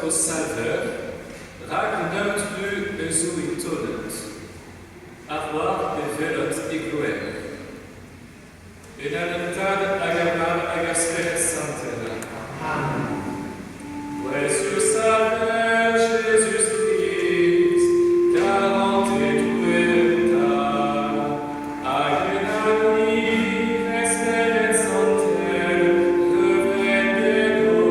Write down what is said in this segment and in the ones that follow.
notre Sauveur, raconte le zoïtonnet, avoir bevelot egoer. Et dans le tas d'agamar agasper santera. Précieux Sauveur Jésus-Christ, quarante et tueta, agenani, esperet santer, revenez-nous.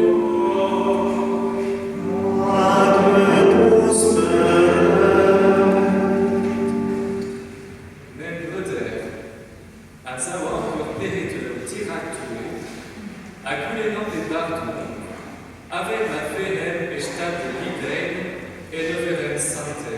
Mes brüder, à savoir que péréteur tirateur, à couler dans des pardons, avec la férène et stade de l'idée et de vérène santé.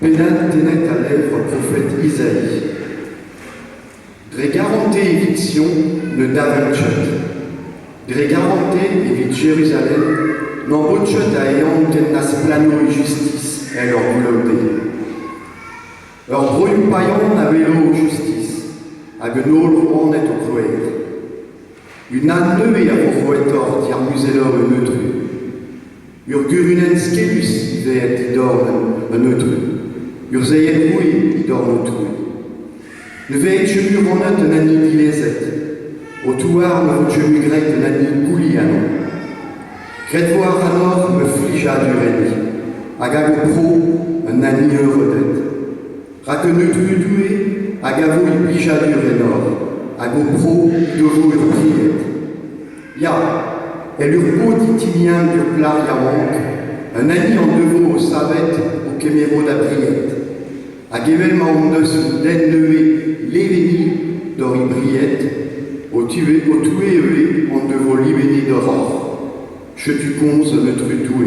Pénal tenait à lèvres prophète Isaïe. Dre éviction ne davanchut. Dre évite Jérusalem, n'embauchut à eon tennas plano et justice, et leur volonté. Leur brouille paillon n'avait l'eau justice, à guenol on est au cruer. Une âne neuve à vos voetors, qui amusez-leur un neutru. Urgurunen skelus, veet idor un neutru. Urzeyet oui, idor neutru. Ne veet chemur en un ani dilézet. Au touar me chemur grec un ani gouliano. Gretvoar anor me flija du réni. Agago pro, un ani heuredet. Raquenutru doué, agavo il blija du rénor. Ago pro, devo urpriet. Ya, elle urbo titilien du plar yamank, un ani en devo au savet au kéméro d'abriette. Agevelma en dessous d'ennevé l'événi d'oribriette, au tué eué en devo libéni d'aurore. Je tu conze me trutoué.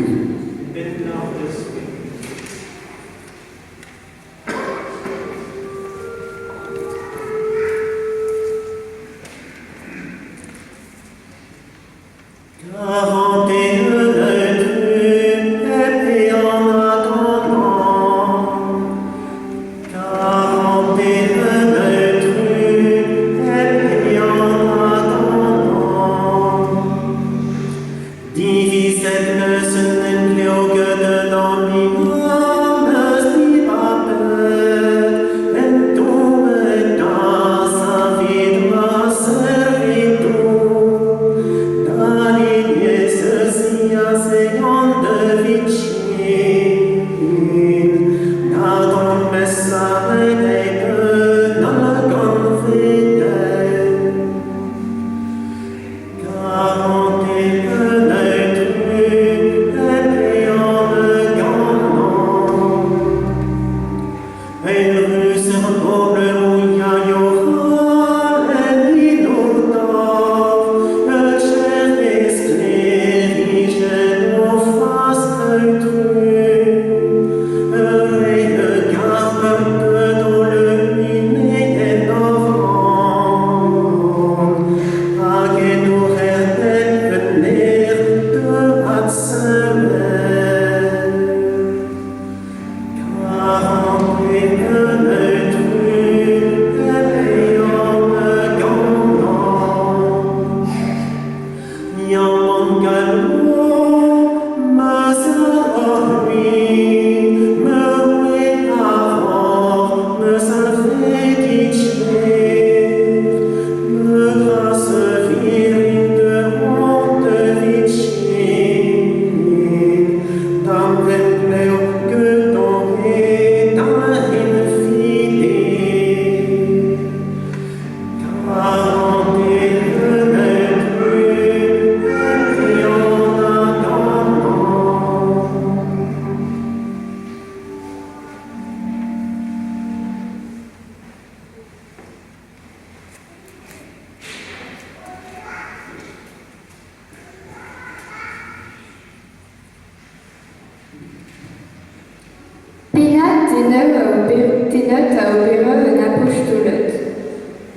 tenot a opera un apostolot.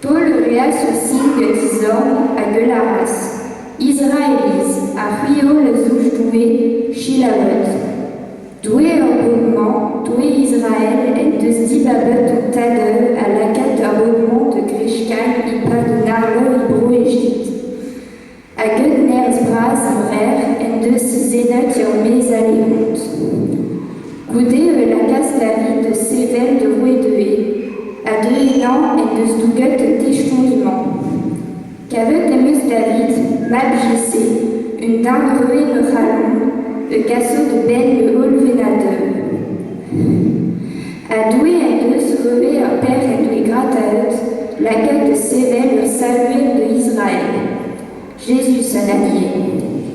Paul reas o signe tizorn a gelaras. Israélis a rio les ouj doué chilavot. Doué abonnement, doué Israël et de stibabot ou tadeu à lacat abonnement de Grishkan ipa de Narlo ibro Égypte. A Gudner's bras imrer et de zénot your mésalémont. Goudé la casse David de Sével de Roué de Hé, à 2 élan et de Stougut d'échonnement. Qu'avec Emus David, Mabjissé, une dame rouée me rallon, le casseau de Ben le hall vénadeux. À doué et deux se revêt un père et doué grataeut, la gueule de Sével le salué de Israël. Jésus son allié,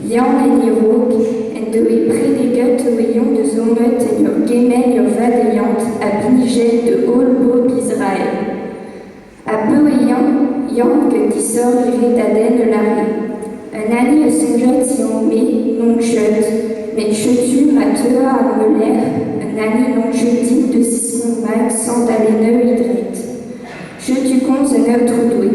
Yan et Nirouk, et doué prédégut ouillon de Zomut et your gemel your vadeyant à Binigel de Holbo d'Israël. À Beuéant, Yang qui sort iré d'Aden l'arrêt. Un année songeait si on met, non chut, mais chutu ma tea à Meler, un année non chutit de Sigmund sont allés hydrite. Je tu comptes un autre doué.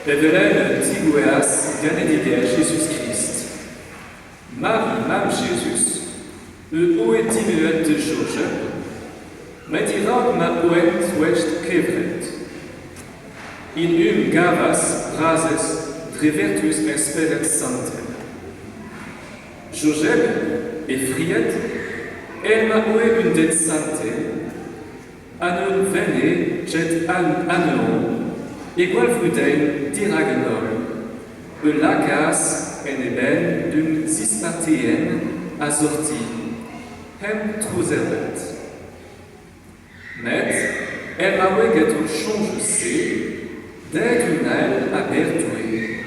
Bethlehem Tigueas, Ganediger Jesus Christ. Marie, Mam Jesus, oet Timuet de George, met Irak ma oet west kevret. In gavas, rases, drevertus esperet santem. Joseph et friet, elle m'a oe une dette sante, anon vene, jet anon, igual frutein diragenol, lacas en eben d'un cispartien assorti, hem trouserbet. Met, elle m'a oe get un change se, d'être une aile abertouée.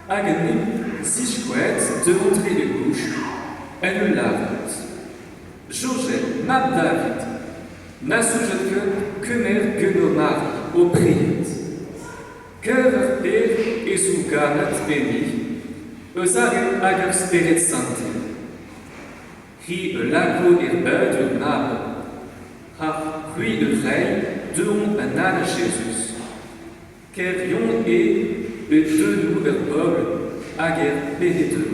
Agni, si chouette, de montrer les bouches, elle lavent. Joseph, Mab David, n'a soujet que mer guenomar au priet. Cœur père et sous garnet béni, eusaren ager spirit santé. Hi lago irbel du nab, har qui de rei, deon un âne Jésus. Ker yon et de nous herbol, ager péhéteux.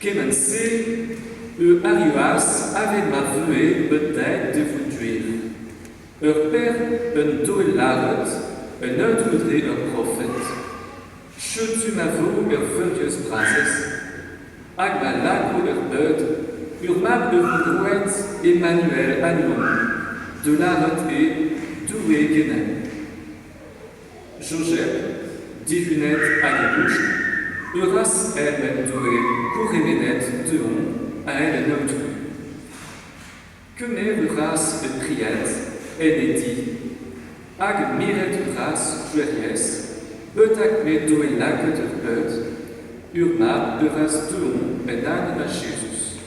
Kemense, Arias avait ma vue peut-être de vous tuer. Leur père, un doué larret, un autre voudrait un prophète. Je tu m'avoue, furieuse princesse. Agma lago bud, mab de Emmanuel Anon, de larret et doué guénin. Joseph, divinet agabouche, Euras elle doué, couréménette de on, à elle notre. Que mère race de priette, elle est dit, ag miret race joyeuse, peut-être me doué lac de peut, urma de race de on, bénan à Jésus.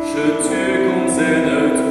Je tue comme un autre.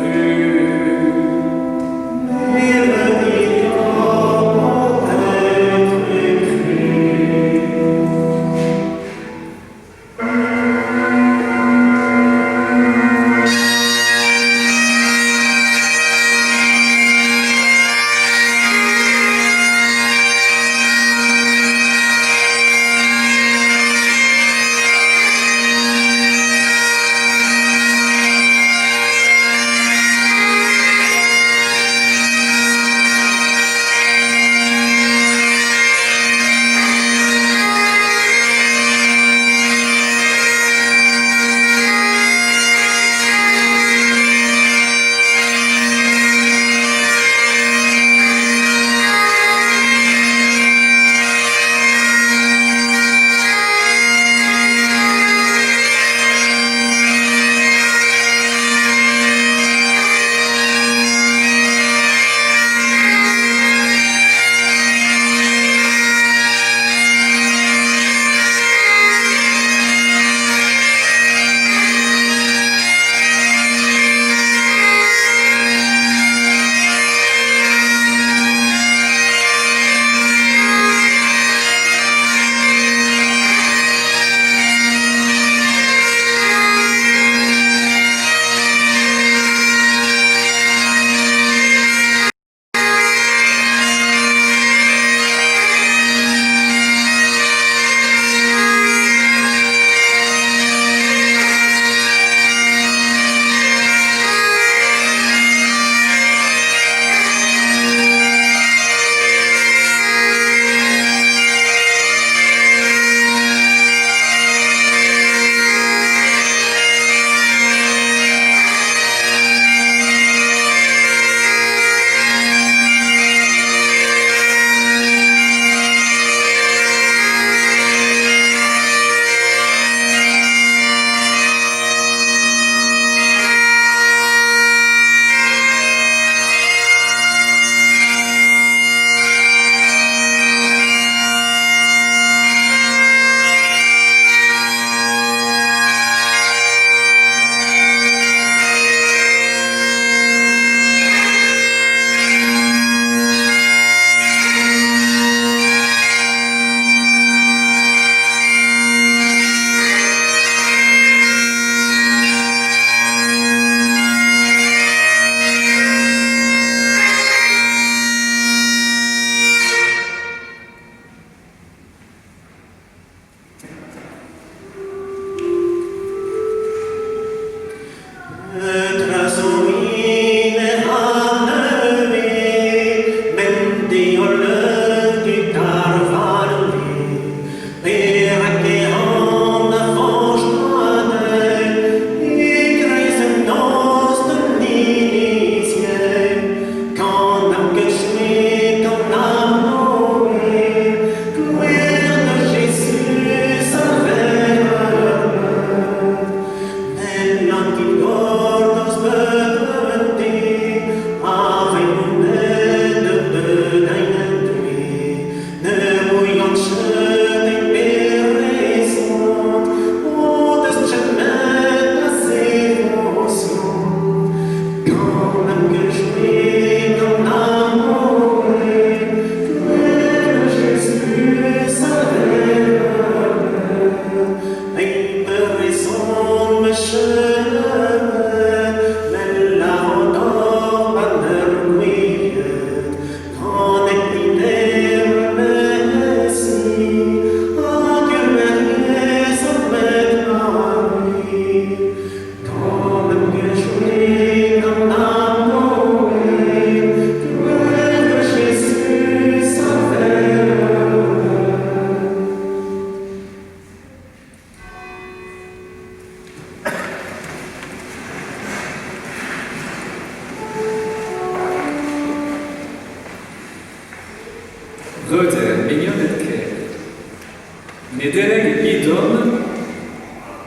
Nedelek idom,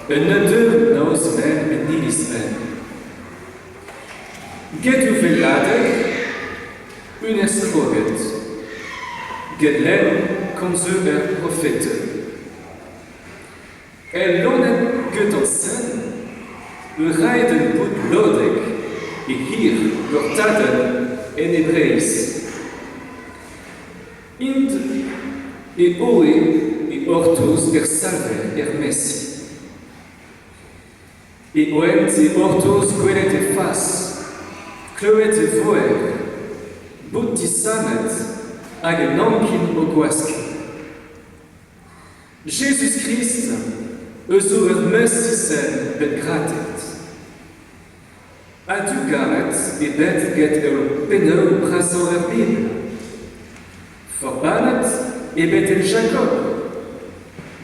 another knows man and needs man. Get you verlaten, unestroget. Get len, konzu profeten. Lonen getansen, rijden goed lodek, hier gortaden en Hebreeuws. Int oe ortus salve messi. Oent ortus quelete fas, cloete voer, buttisamet, ag nankin oquasque. Jésus Christ, Ezo mercisen bet gratet. Adu garet bet get penau prasor bin. Forbanet bet el Jacob.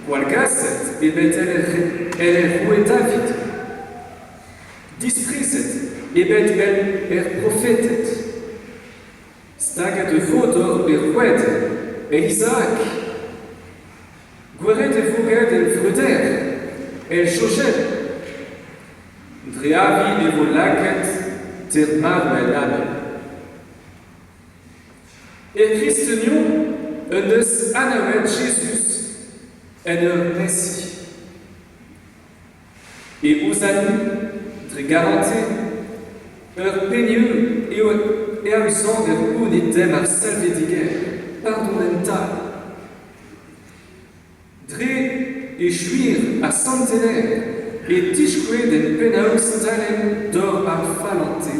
Walgaset bet el rue David. Dispriset bet el prophetet. Staget de fodor rued Isaac. Gueret voget el fruder. El Shoshet, Driavi evolaket termar melame. Et Christenion, eus anavet Jesus, en Messie. Et Ousani, Drigarante, peigneux et amusant unitem ar salvediger, pardonental. Et chuir a centenaire, et tischque den penaos talen d'or ar falante,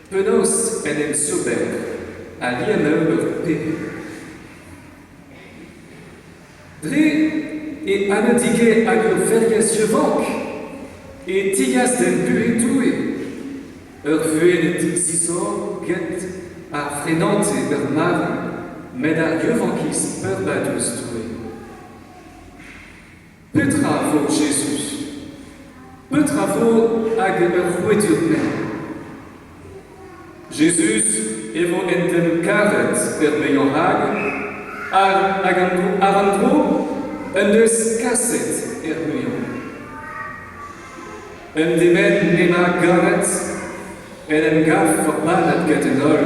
penos en sober, a liemeur pere. Et anadige ag verges vank, et tigas den buetue, vue sisor get ar frenante mar, med ar vankis badus tue. Peu travaux Jésus, peu travaux ag ruedurmen. Jésus evo enten karet meillon hag, arandro deus kasset meillon. Demen nema garet, gaf forbanat gatenol,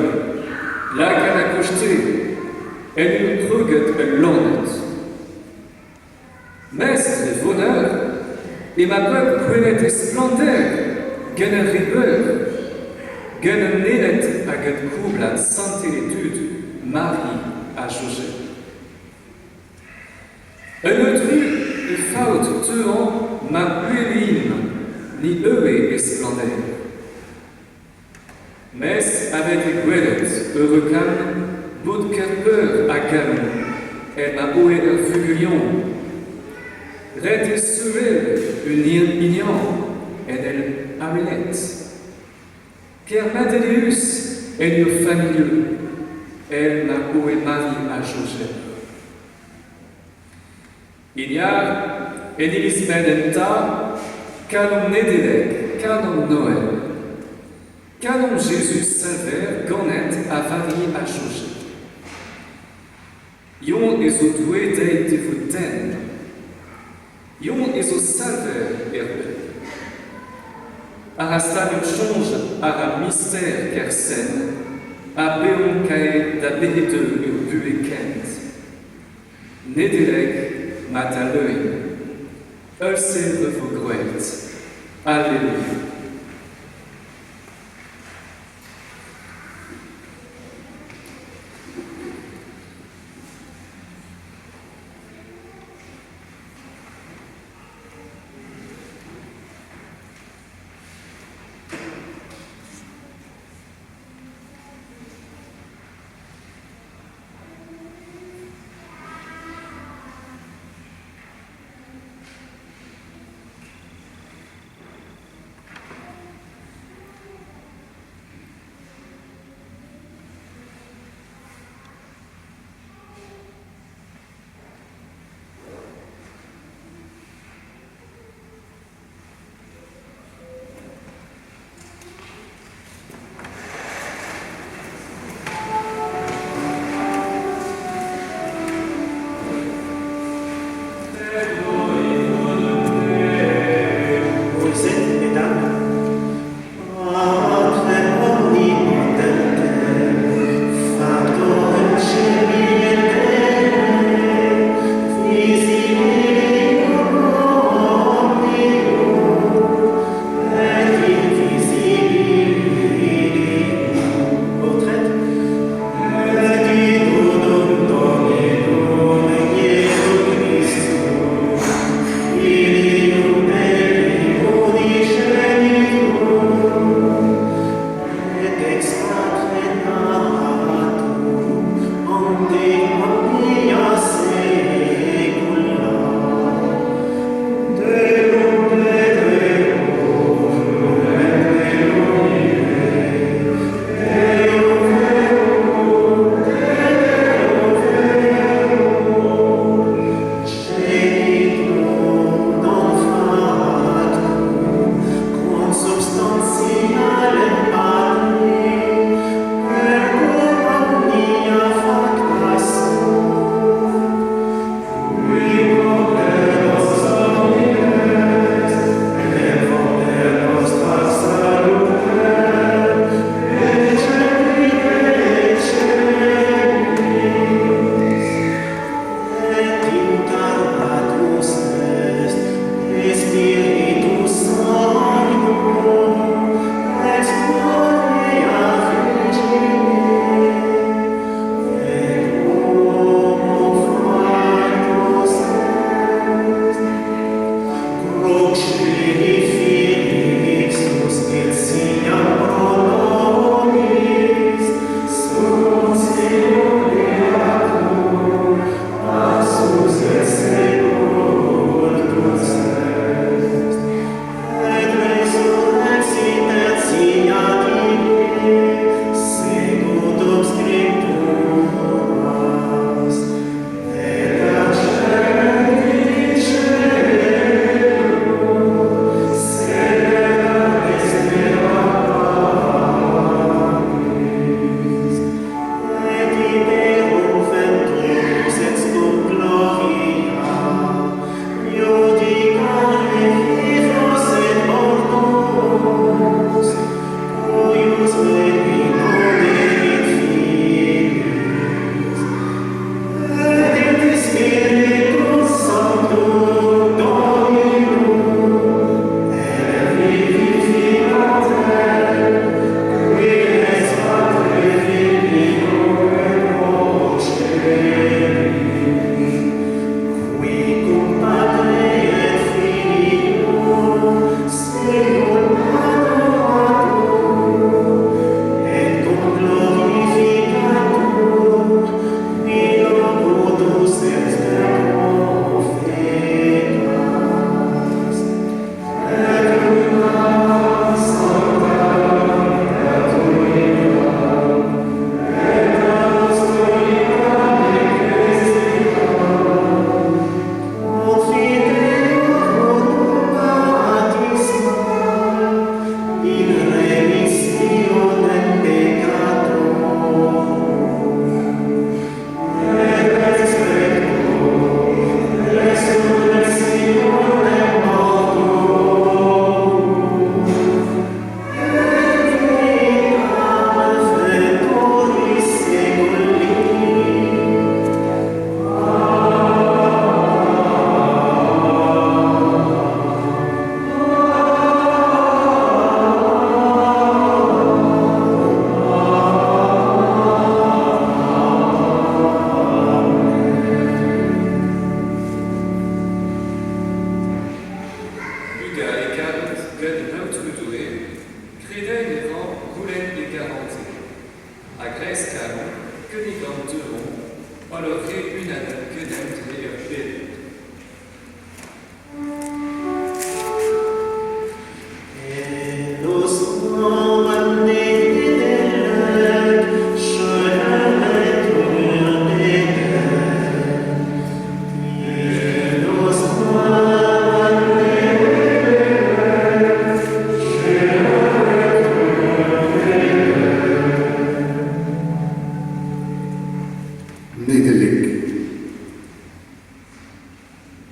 lagan acochte, truget lonet. Mestre bonheur, et ma peuple quelet splendeur, gen ribeur, gen nelet aget coublat saintetude, Marie à Joseph. Eutru faut tuant ma puéline, ni eue splendeur. Mes avec quelet, heureux calme, bout peur à calme, et ma oué fugulion. Rete suel union et el amulet. Car Madeus est le familieux, elle n'a où est Marie à Joseph. Il y a Elisabetta, canon Nedelek, canon Noël, canon Jésus salver, ganet à varier à Joseph. Yon et au doué de vous Yon et au salver herbe. Arastanium change à un mystère kersen, à béon cae d'abéhiteux et au buékent. Nedelek mataleuil, ulcé revogruet. Alléluia.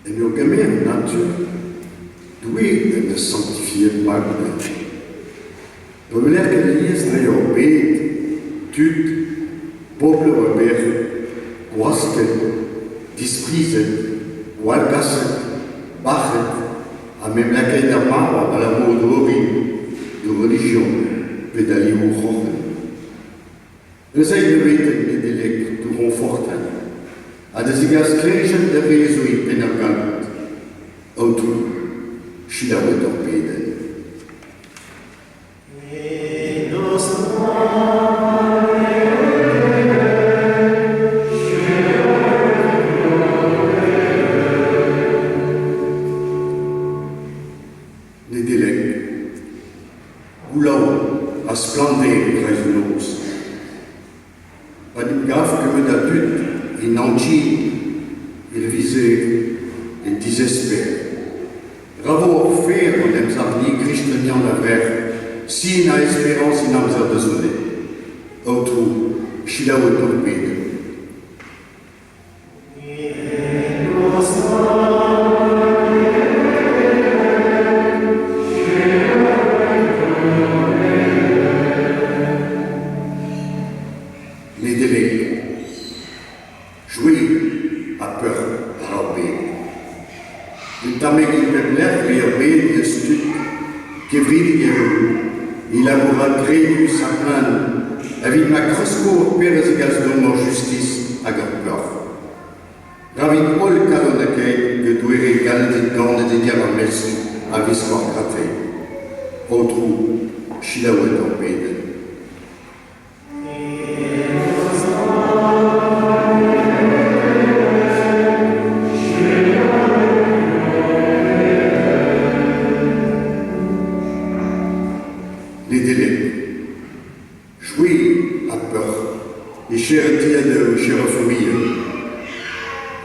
Et nos gamins, nature, doués de sanctifier le Magdalene. Comme l'air que l'Israël obéit, tut, peuple rebelle, guastet, dispriset, gualgasset, bachet, à même laquelle n'a pas à la mode horrible de religion, pédalie ou rochen. We zijn de weten middelijk te comforten. A de zigas kregen de rezoi penakant. Auto, shidawe torpeden. Middelijk, Goulau, a splendé rêveuse. Pas de gaffe que me d'habitude, il n'enchit, il visait, il désespère. Bravo faire on aime s'arni, Christian d'avers, si n'a espérance, il n'a pas besoin. Autre, chila ou torpide. Les délégués, jouer à peur à l'obéir. Le tamé qui peut l'air, les obéir, le stud, qui brille il aura créé sa plaine, avec ma grosse cour, père et gaz de justice à Gardeur. Ravik Paul Kalonakei, que tu es régal des gants et des diamants à Vissoir Graté. Autre, Chilaouet en Pédé. Les délais. Jouer à peur. Les chers de chère famille.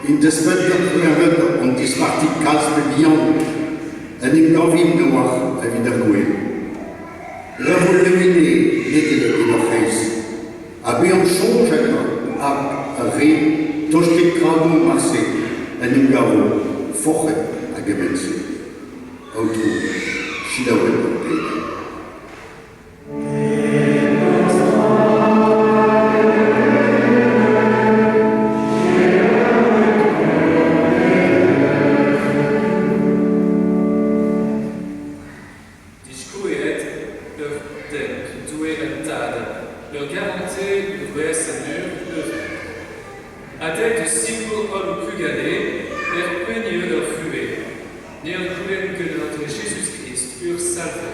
In de semaine de on dispartit casse de Lyon. En une envie de noir à Vidergoué. Revolutionner les délais de nos fils. A bien change à ré, toché crado marché. En une garo, forêt à Gebense. Auto, Chilaouet. leur garantir l'ouvrir Seigneur à tête de symbole homme plus galé, leur peigneur leur fumée, leur que notre Jésus-Christ pur salvé.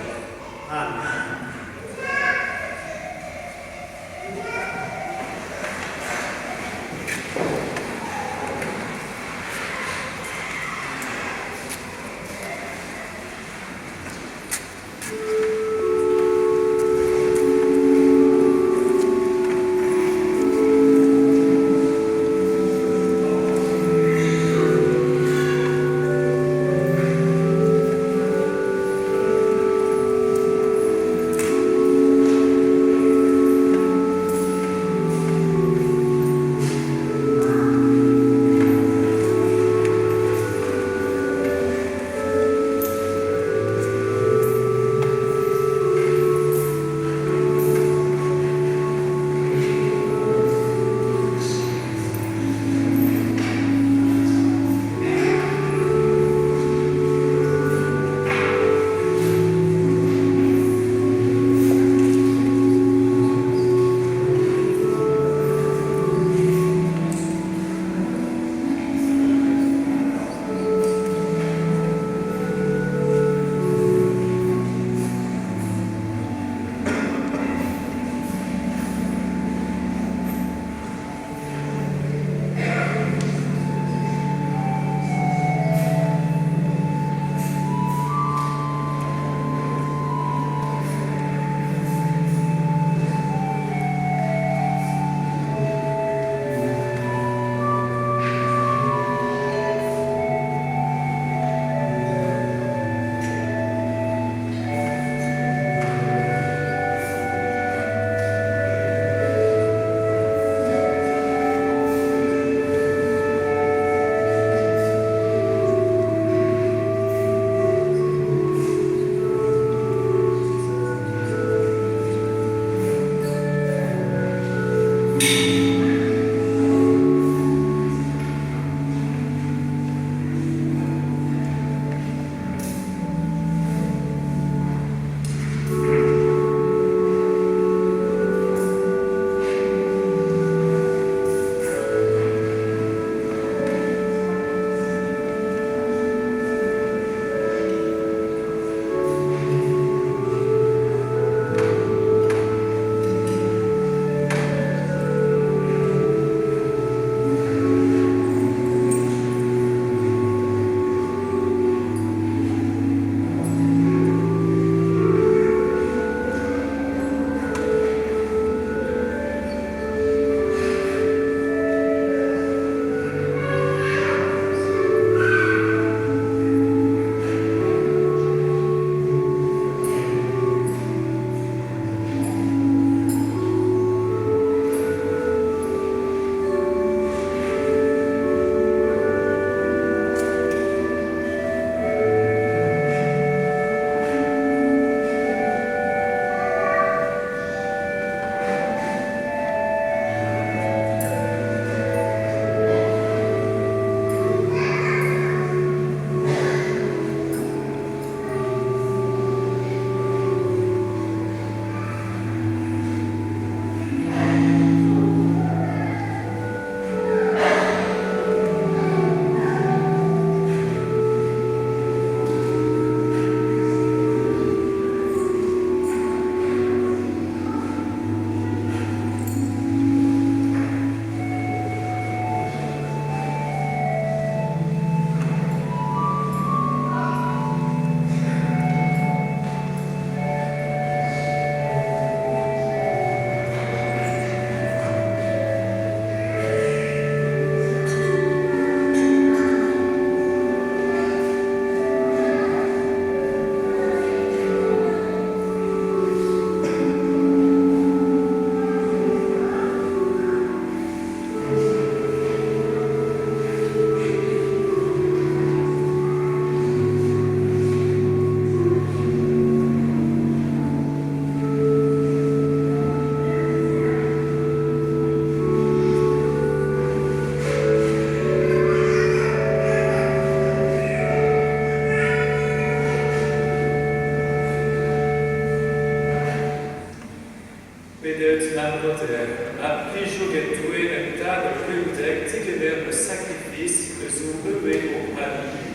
son bébé au panier.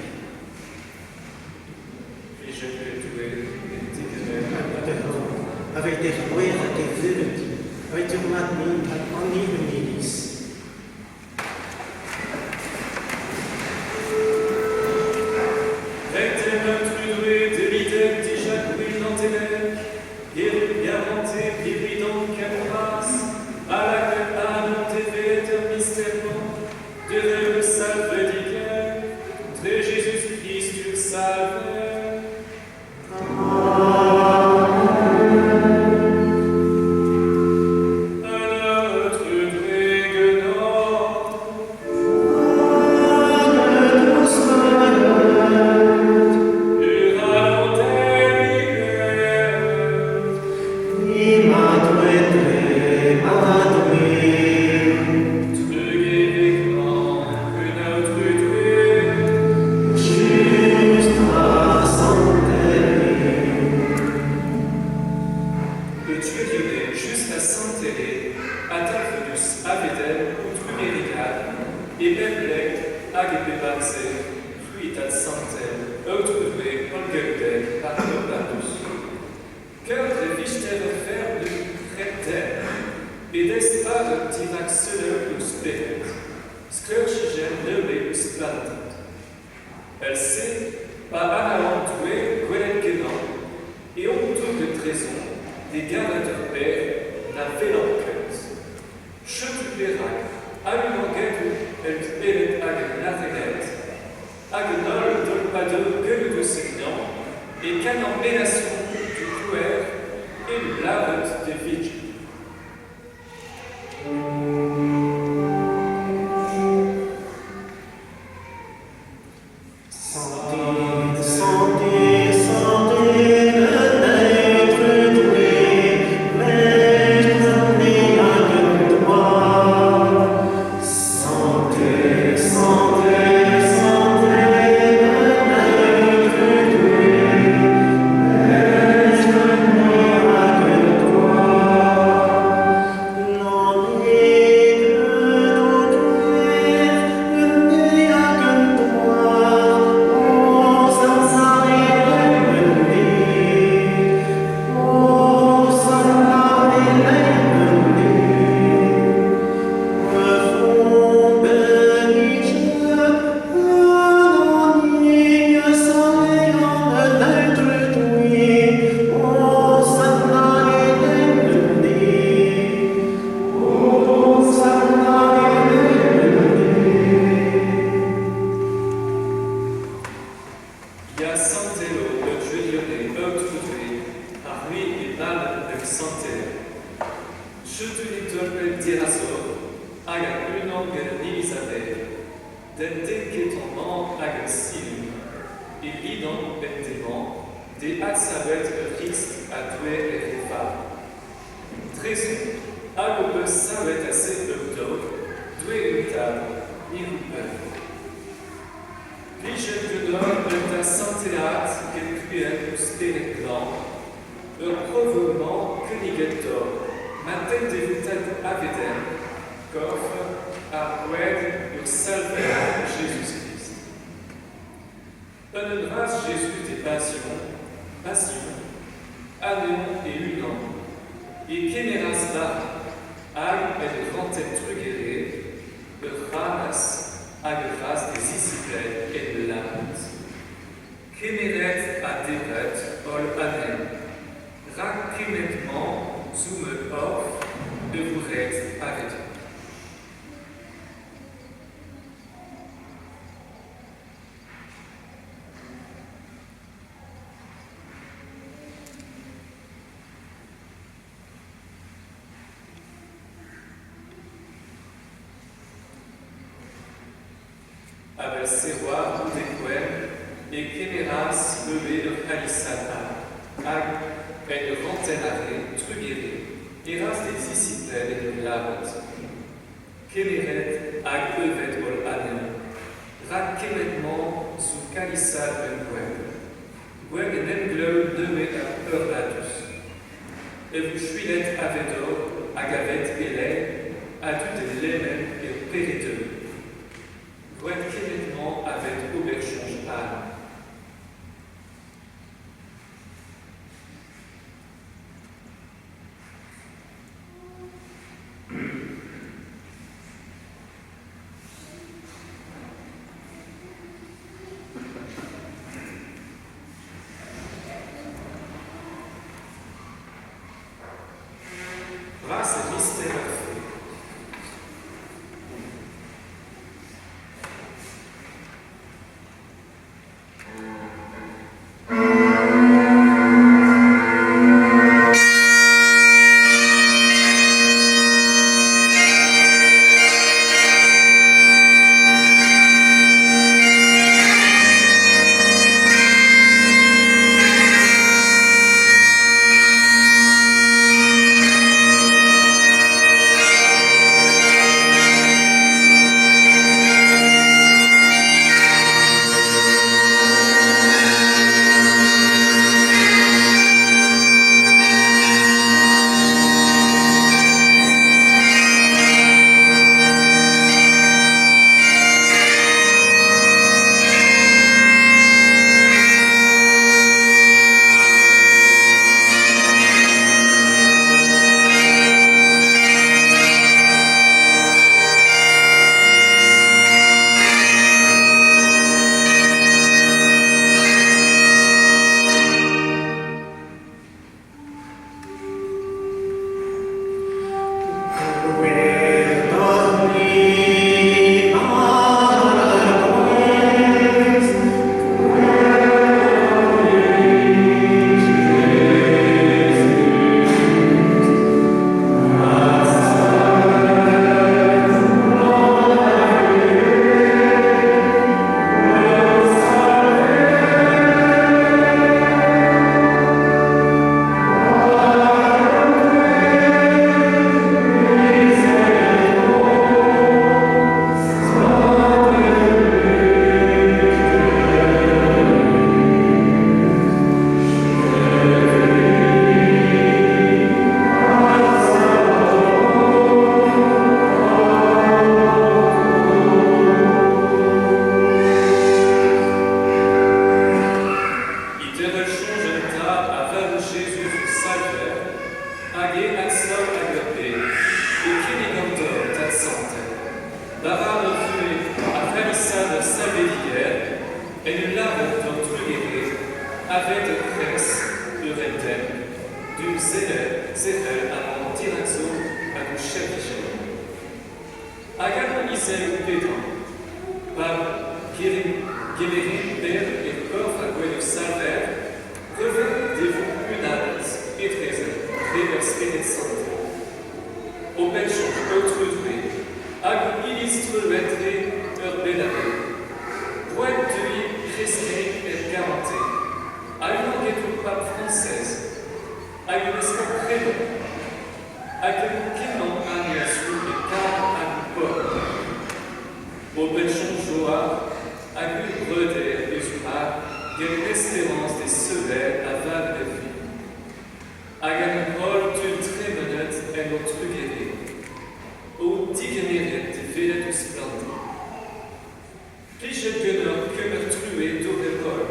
Et je vais tuer avec des roer à des vult, avec du matni à onni unilis. Elle sait, par Anna Antoué, Gwenette Guénan, et autour de Traison, des gardes de père, la Vélanquette. Je te verrai, à une enquête, elle pérette à Nathanaël, à Gnol, Dolpado, Gueule de Seigneur, et Canon Bénation du Couer, et l'Arrête des Viges. Avec Serroir, Tequem, et Kéméras, levé de Kalisata, Ag, et de Rantenare, Trugere, Eras des disciples et de Larot, Kéméret, Ag, Evet, Ol, Anem, Rak, Kémétement, sous Kalisat, Ben, Gwen, et Nemgleu, Nemé, à Peurlatus, et vous chuilet, Avedor, Agavet, Hélène, Adut, et Lémen, et Périteux. Gwen Kémétement, et nous l'avons d'entr'uire avec de presse de retem, du zèle à mon tirazo à du chef. Agam Isel Pédan, par Guémérin, Père et Corps à quoi de Salver, revêt des vous une avance et très Spirit Santo. Au bel change autrui, Agam illustre l'entrée leur bellave. Poète de lui, Christé et Garanté, à une langue de pape française, à une escale prénom, à un nom à sous le cadre à Paul. Au bel Joa, à une bredère des humains, d'une espérance des sevères à vague de vie. À un rôle d'une très menette et notre guéri. Au digénéré de ville du splendide. Puis je gueule que me truer d'Auréole.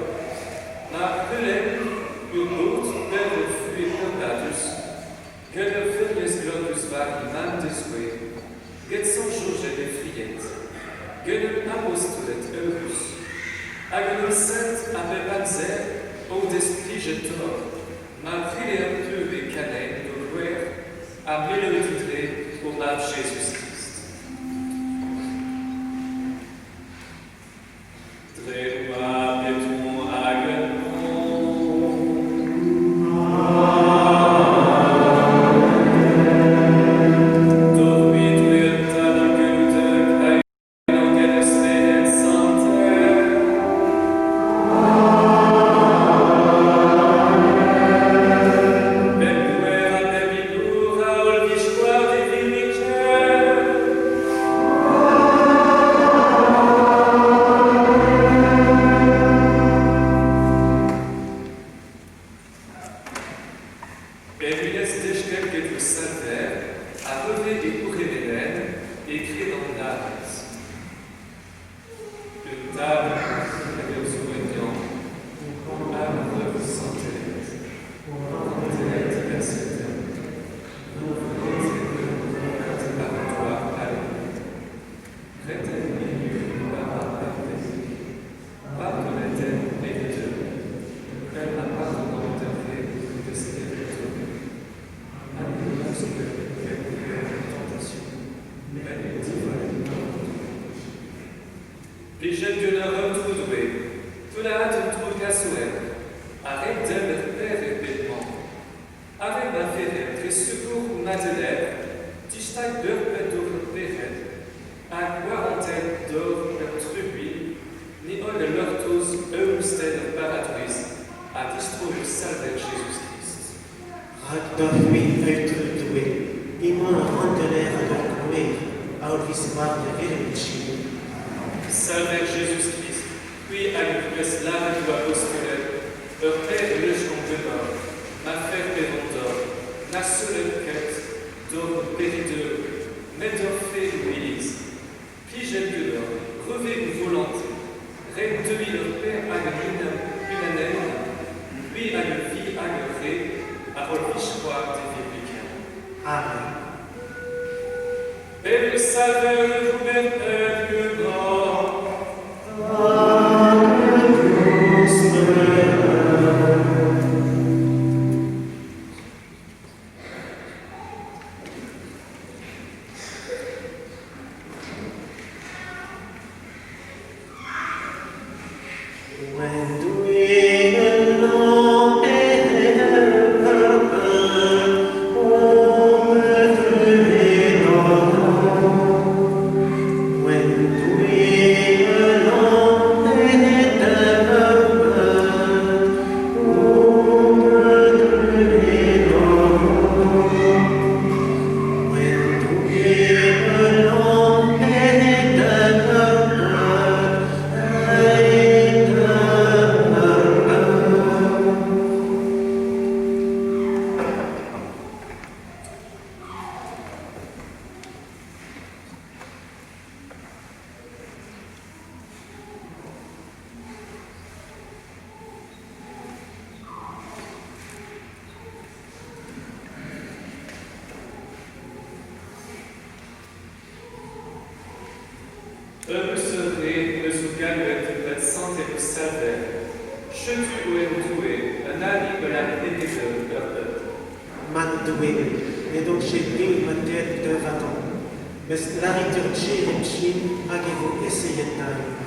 Ma relève, une bout, vers le fruit combatus. Que le furious globus var man de souhait. Get sans jauge de friettes. Que le apostolate eurus. Agonal sainte appelle panzer, au d'esprit je tors. Ma prière pure et canette de gloire, à mélodie pour la Jésus-Christ. Salve Jésus-Christ, puis à une presse l'âme du apostolate, leur père le champ de mort, ma frère pérondor, ma seule quête, d'or pérideux, médorphée Louise, puis j'ai que l'or, revêt une volonté, reine de vie leur père à une année, puis à une vie agréée, à l'histoire des bibliques. Amen. Et le salut vous est plus grand. salver, je tu doué, un ami de la Man doué, mais donc j'ai dit ma tête de vaton. Mais la liturgie est chine, avez-vous essayé de nager?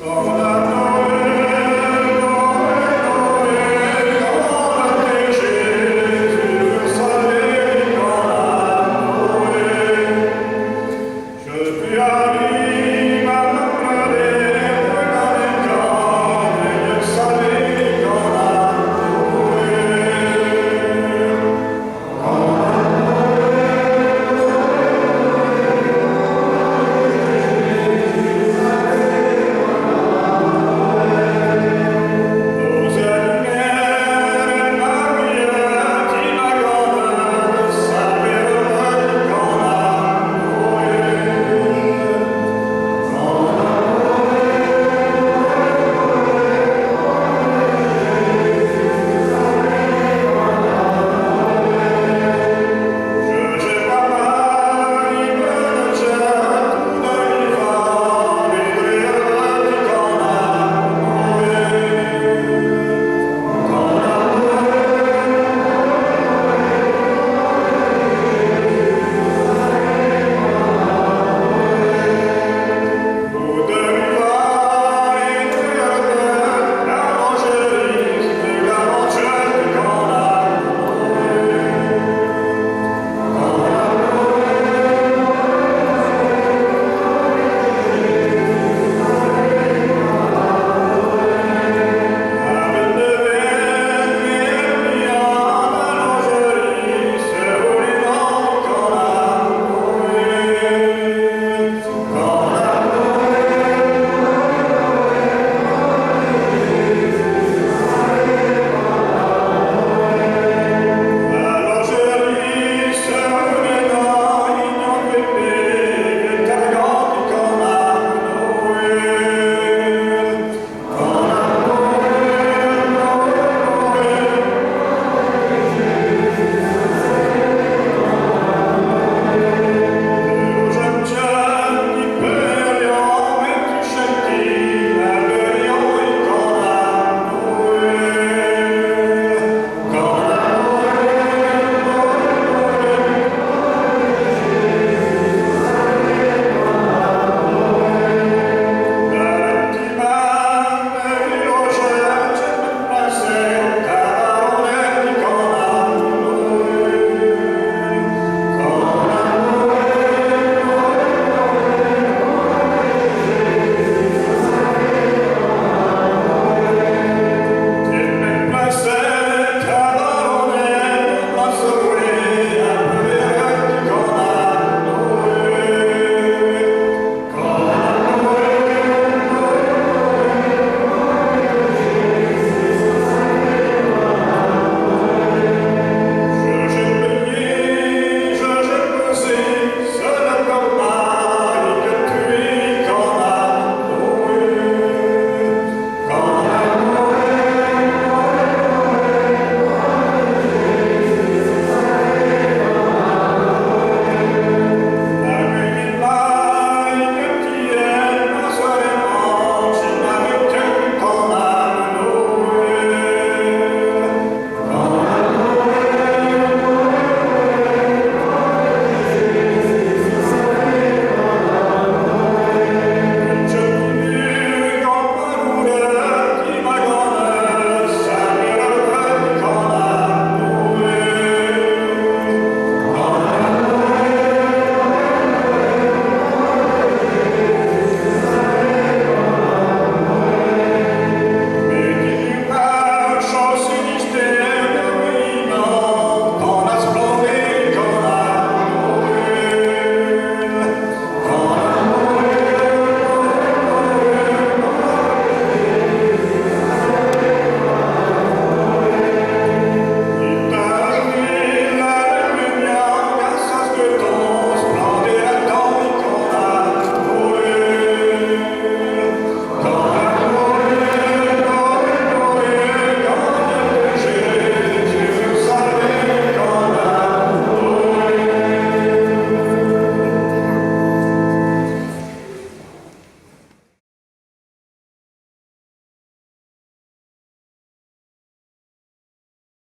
Oh,